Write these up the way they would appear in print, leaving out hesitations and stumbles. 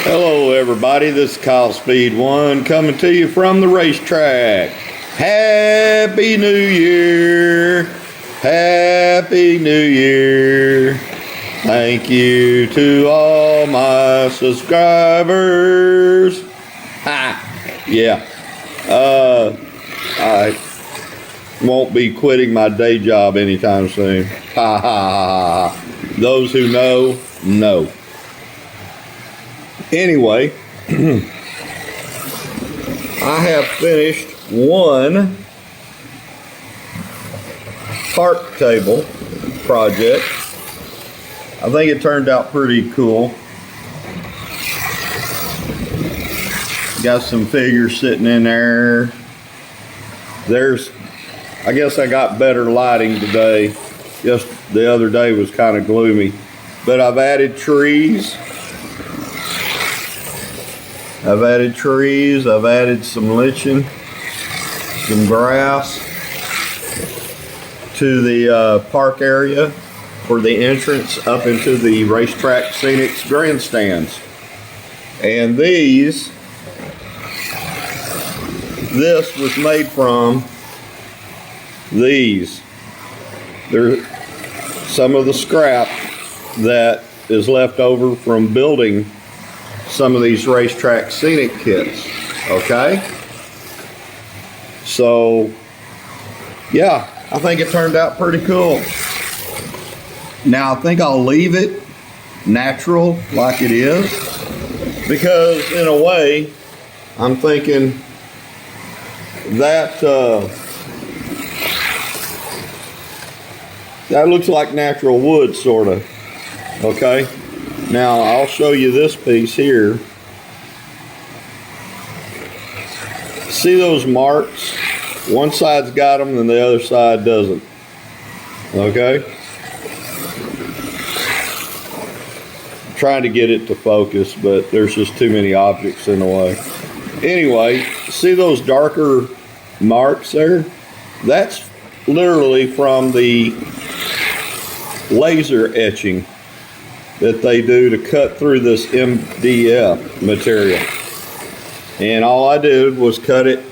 Hello everybody, this is Kyle Speed 1 coming to you from the racetrack. Happy New Year! Happy New Year! Thank you to all my subscribers. Ha! Yeah. I won't be quitting my day job anytime soon. Ha ha ha ha. Those who know, know. Anyway, I have finished one park table project. I think it turned out pretty cool. Got some figures sitting in there. I guess I got better lighting today. Just the other day was kind of gloomy. But I've added trees. I've added some lichen, some grass to the park area for the entrance up into the Race Track Scenics grandstands. And this was made from these. There's some of the scrap that is left over from building some of these racetrack scenic kits. Okay, so yeah, I think it turned out pretty cool. Now I think I'll leave it natural like it is, because in a way I'm thinking that that looks like natural wood, sort of. Okay, now I'll show you this piece here. See those marks? One side's got them and the other side doesn't. Okay, I'm trying to get it to focus, but there's just too many objects in the way. Anyway, see those darker marks there? That's literally from the laser etching that they do to cut through this MDF material. And all I did was cut it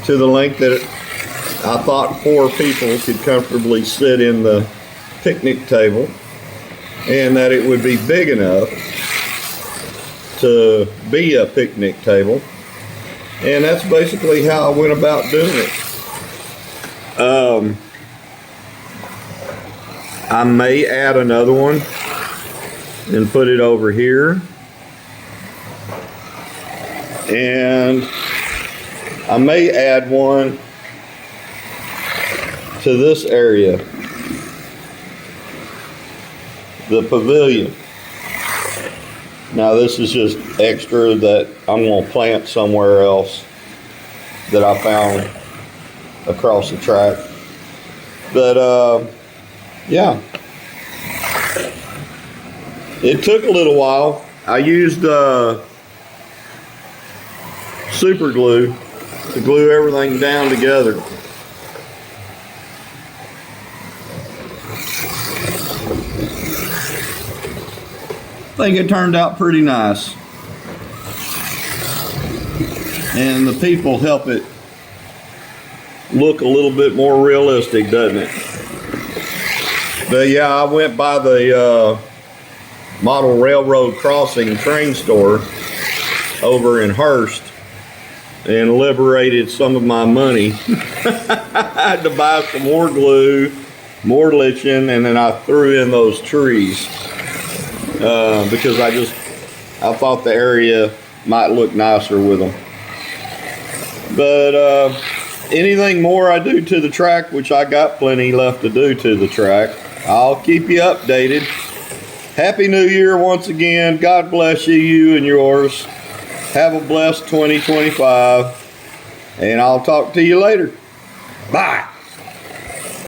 to the length that I thought 4 people could comfortably sit in the picnic table, and that it would be big enough to be a picnic table. And that's basically how I went about doing it. I may add another one and put it over here, and I may add one to this area, the pavilion. Now this is just extra that I'm going to plant somewhere else that I found across the track. But yeah, it took a little while. I used super glue to glue everything down together. I think it turned out pretty nice. And the people help it look a little bit more realistic, doesn't it? But yeah, I went by the Model Railroad Crossing train store over in Hurst and liberated some of my money. I had to buy some more glue, more lichen, and then I threw in those trees because I thought the area might look nicer with them. But anything more I do to the track, which I got plenty left to do to the track, I'll keep you updated. Happy New Year once again. God bless you, you and yours. Have a blessed 2025, and I'll talk to you later. Bye.